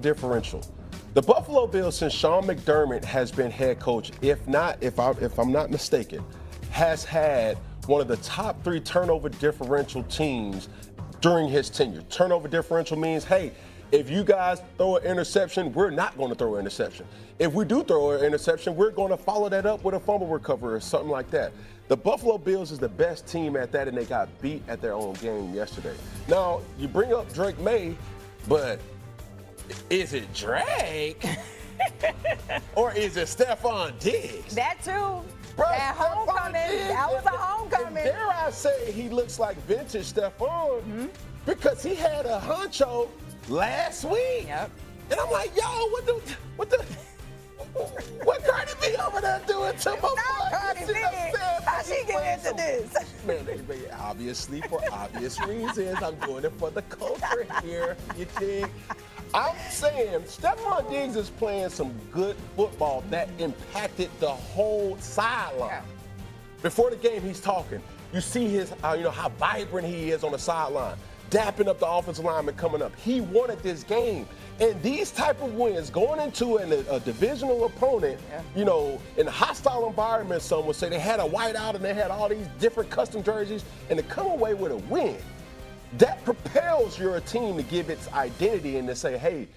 differential. The Buffalo Bills, since Sean McDermott has been head coach, if I'm not mistaken, has had one of the top 3 turnover differential teams during his tenure. Turnover differential means, hey, if you guys throw an interception, we're not going to throw an interception. If we do throw an interception, we're going to follow that up with a fumble recovery or something like that. The Buffalo Bills is the best team at that, and they got beat at their own game yesterday. Now, you bring up Drake Maye, but is it Drake? Or is it Stephon Diggs? That too. Bro, that homecoming. That was a homecoming. And dare I say he looks like vintage Stephon because he had a honcho last week. Yep. And I'm like, yo, what Cardi B over there doing to my boy? Cardi B. How she get into this? Man, obviously, for obvious reasons, I'm doing it for the culture here. You think? I'm saying Stephon Diggs is playing some good football that impacted the whole sideline. Yeah. Before the game, he's talking. You see his, how vibrant he is on the sideline, dapping up the offensive lineman coming up. He wanted this game. And these type of wins, going into a divisional opponent, in a hostile environment, some would say they had a whiteout and they had all these different custom jerseys, and to come away with a win, that propels your team to give its identity and to say, hey,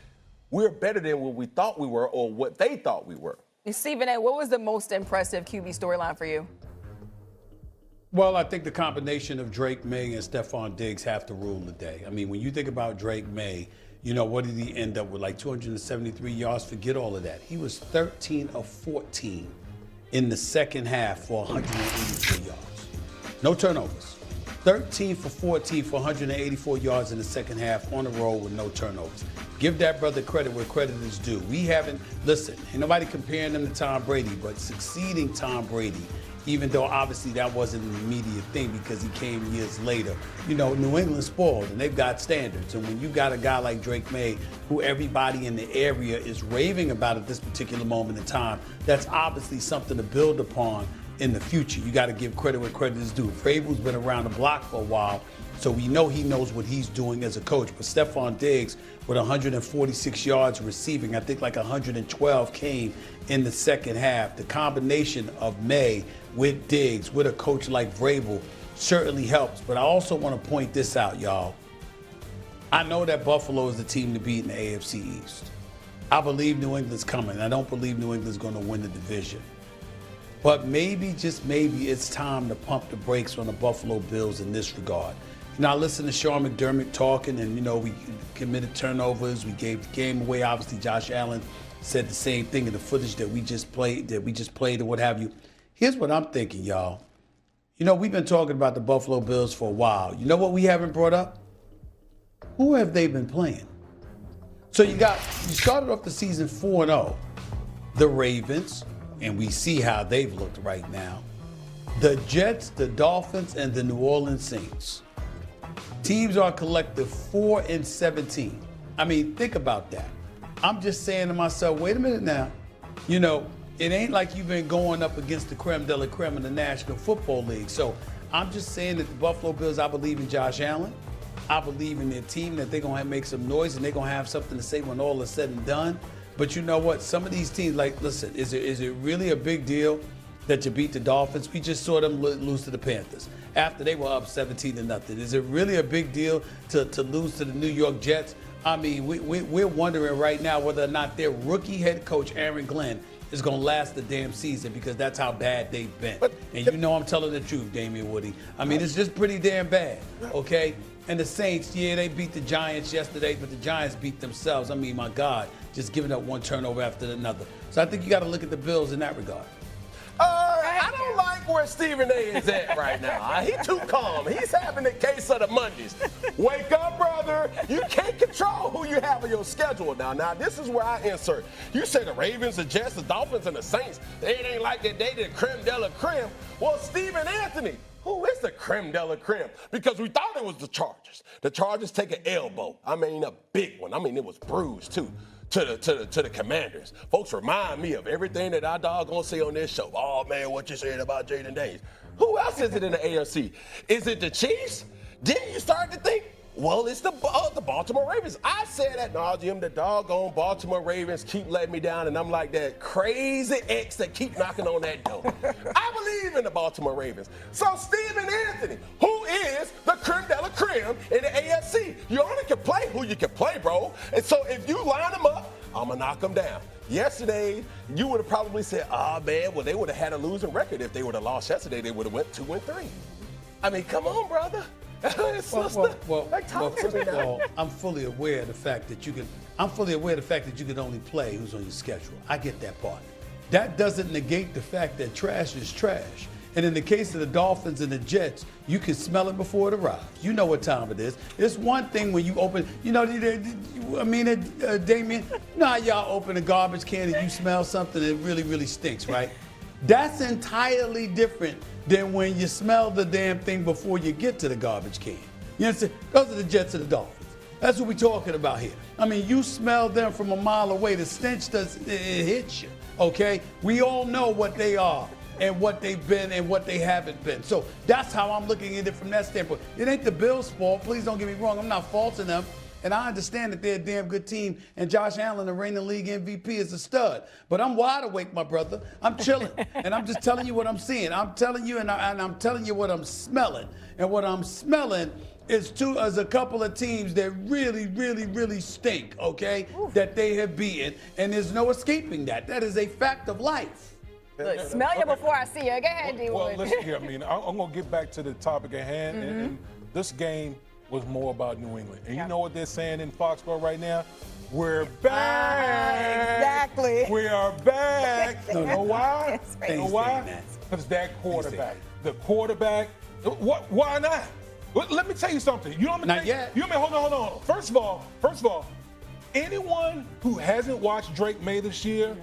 we're better than what we thought we were or what they thought we were. Stephen A., what was the most impressive QB storyline for you? Well, I think the combination of Drake Maye and Stephon Diggs have to rule the day. I mean, when you think about Drake Maye, what did he end up with? Like 273 yards? Forget all of that. He was 13 of 14 in the second half for 183 yards. No turnovers. 13 for 14 for 184 yards in the second half on the road with no turnovers. Give that brother credit where credit is due. Ain't nobody comparing him to Tom Brady, but succeeding Tom Brady, even though obviously that wasn't an immediate thing because he came years later. New England spoiled, and they've got standards. And when you got a guy like Drake Maye, who everybody in the area is raving about at this particular moment in time, that's obviously something to build upon in the future. You got to give credit where credit is due. Vrabel's been around the block for a while, so we know he knows what he's doing as a coach. But Stephon Diggs with 146 yards receiving, I think like 112 came in the second half. The combination of Maye with Diggs, with a coach like Vrabel, certainly helps. But I also want to point this out, y'all. I know that Buffalo is the team to beat in the AFC East. I believe New England's coming. I don't believe New England's going to win the division. But maybe, just maybe, it's time to pump the brakes on the Buffalo Bills in this regard. I listened to Sean McDermott talking, and, we committed turnovers. We gave the game away. Obviously, Josh Allen said the same thing in the footage that we just played and what have you. Here's what I'm thinking, y'all. We've been talking about the Buffalo Bills for a while. You know what we haven't brought up? Who have they been playing? So you started off the season 4-0. The Ravens, and we see how they've looked right now. The Jets, the Dolphins, and the New Orleans Saints. Teams are collective 4-17. I mean, think about that. I'm just saying to myself, wait a minute now. It ain't like you've been going up against the creme de la creme in the National Football League. So I'm just saying that the Buffalo Bills, I believe in Josh Allen. I believe in their team, that they're going to make some noise and they're going to have something to say when all is said and done. But you know what? Some of these teams, listen, is it really a big deal that you beat the Dolphins? We just saw them lose to the Panthers after they were up 17-0. Is it really a big deal to lose to the New York Jets? I mean, we're wondering right now whether or not their rookie head coach, Aaron Glenn, is going to last the damn season because that's how bad they've been. And I'm telling the truth, Damian Woody. I mean, it's just pretty damn bad, okay? And the Saints, they beat the Giants yesterday, but the Giants beat themselves. I mean, my God, just giving up one turnover after another. So I think you got to look at the Bills in that regard. I don't like where Stephen A. is at right now. He's too calm. He's having the case of the Mondays. Wake up, brother. You can't control who you have on your schedule now. Now, this is where I insert. You say the Ravens, the Jets, the Dolphins, and the Saints, it ain't like that they did creme de la creme. Well, Stephen Anthony, who is the creme de la creme? Because we thought it was the Chargers. The Chargers take an elbow. I mean, a big one. I mean, it was bruised, too. To the Commanders. Folks remind me of everything that our dog gonna say on this show. Oh, man, what you saying about Jayden Daniels? Who else is it in the AFC? Is it the Chiefs? Then you start to think, Well, it's the Baltimore Ravens. I said that, no, Jim, the doggone Baltimore Ravens keep letting me down, and I'm like that crazy ex that keep knocking on that door. I believe in the Baltimore Ravens. So Stephen Anthony, who is the creme de la creme in the AFC, you only can play who you can play, bro. And so if you line them up, I'm going to knock them down. Yesterday, you would have probably said, man, well, they would have had a losing record. If they would have lost yesterday, they would have went 2-3. I mean, come on, brother. I'm fully aware of the fact that you can. I'm fully aware of the fact that you can only play who's on your schedule. I get that part. That doesn't negate the fact that trash is trash. And in the case of the Dolphins and the Jets, you can smell it before it arrives. You know what time it is. It's one thing when you open, Damien, how y'all open a garbage can and you smell something that really, really stinks, right? That's entirely different than when you smell the damn thing before you get to the garbage can. You understand? Those are the Jets and the Dolphins. That's what we're talking about here. I mean, you smell them from a mile away. The stench it hits you, okay? We all know what they are and what they've been and what they haven't been. So that's how I'm looking at it from that standpoint. It ain't the Bills' fault. Please don't get me wrong. I'm not faulting them. And I understand that they're a damn good team, and Josh Allen, the reigning league MVP, is a stud. But I'm wide awake, my brother. I'm chilling, and I'm just telling you what I'm seeing. I'm telling you, and I'm telling you what I'm smelling. And what I'm smelling is a couple of teams that really, really, really stink, okay, that they have beaten. And there's no escaping that. That is a fact of life. Look, smell you before I see you. Go ahead, D-Wood. Well, listen here. I mean, I'm going to get back to the topic at hand. And this game was more about New England. And you know what they're saying in Foxborough right now? We're back. Exactly. We are back. You know why? You know why? Because that quarterback. The quarterback. Why not? Let me tell you something. You know what I'm saying? Not yet. Hold on. First of all, anyone who hasn't watched Drake Maye this year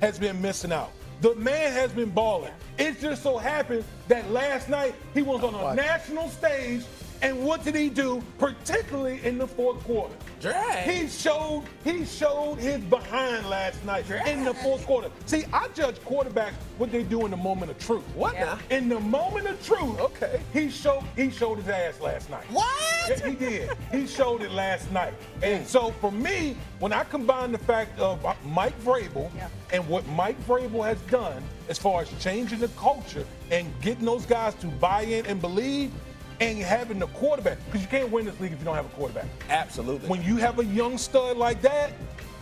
has been missing out. The man has been balling. It just so happened that last night he was on a national stage. And what did he do, particularly in the fourth quarter? Drake. He showed his behind last night in the fourth quarter. See, I judge quarterbacks what they do in the moment of truth. What now? In the moment of truth, okay, he showed his ass last night. What? Yeah, he did. He showed it last night. And so for me, when I combine the fact of Mike Vrabel and what Mike Vrabel has done as far as changing the culture and getting those guys to buy in and believe, and having the quarterback, because you can't win this league if you don't have a quarterback. Absolutely. When you have a young stud like that,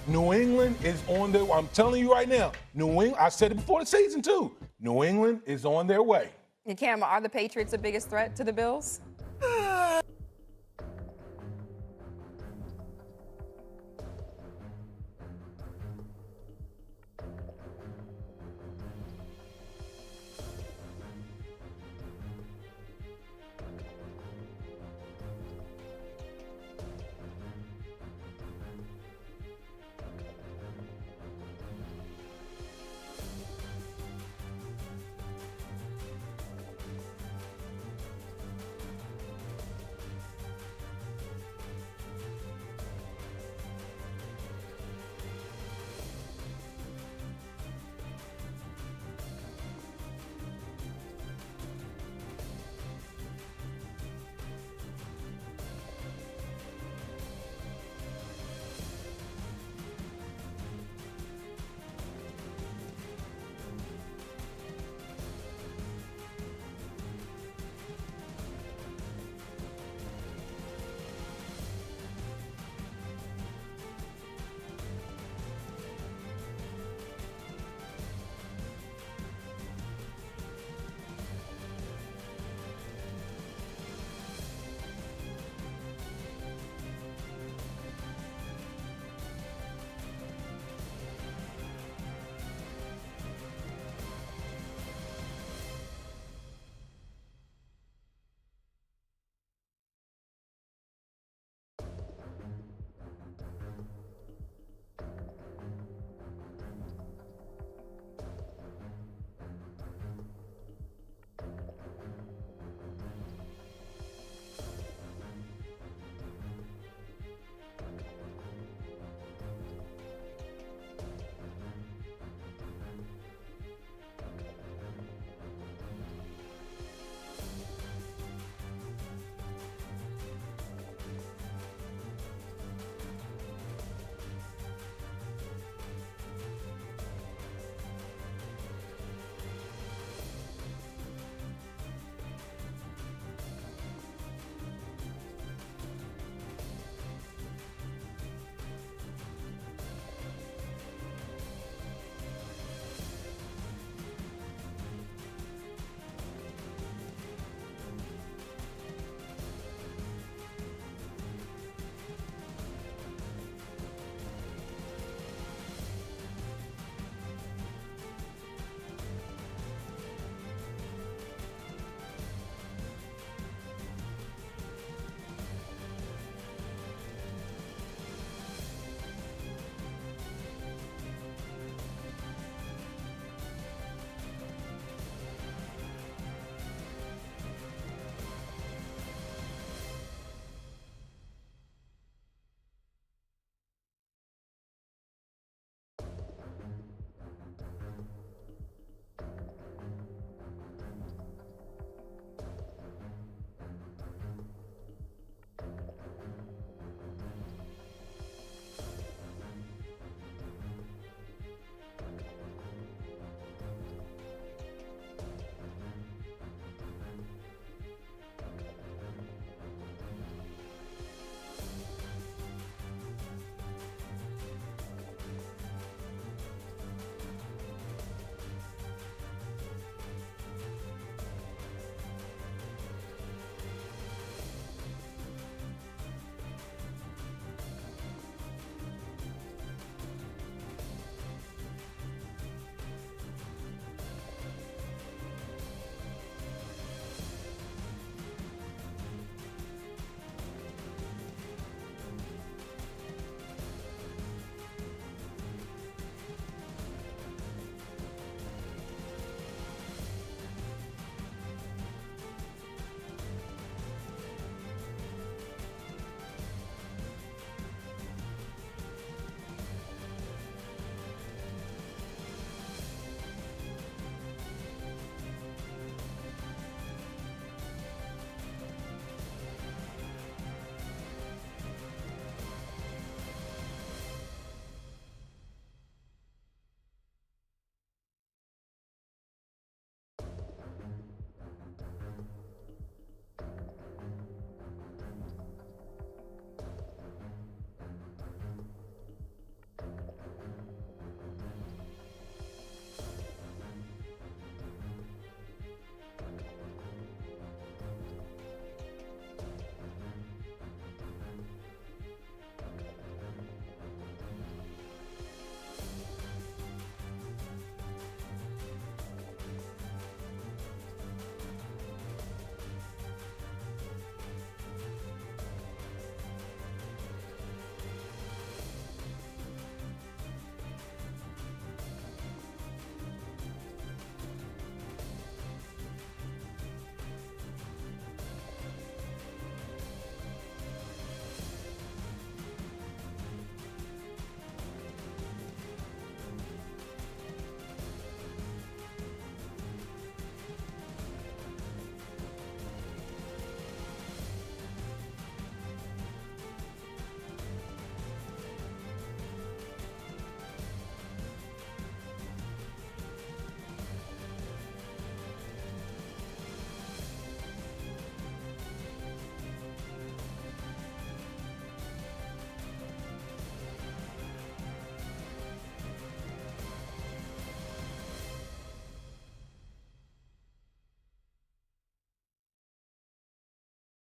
New England is on their way. I'm telling you right now, New England, I said it before the season too, New England is on their way. And Cam, are the Patriots the biggest threat to the Bills?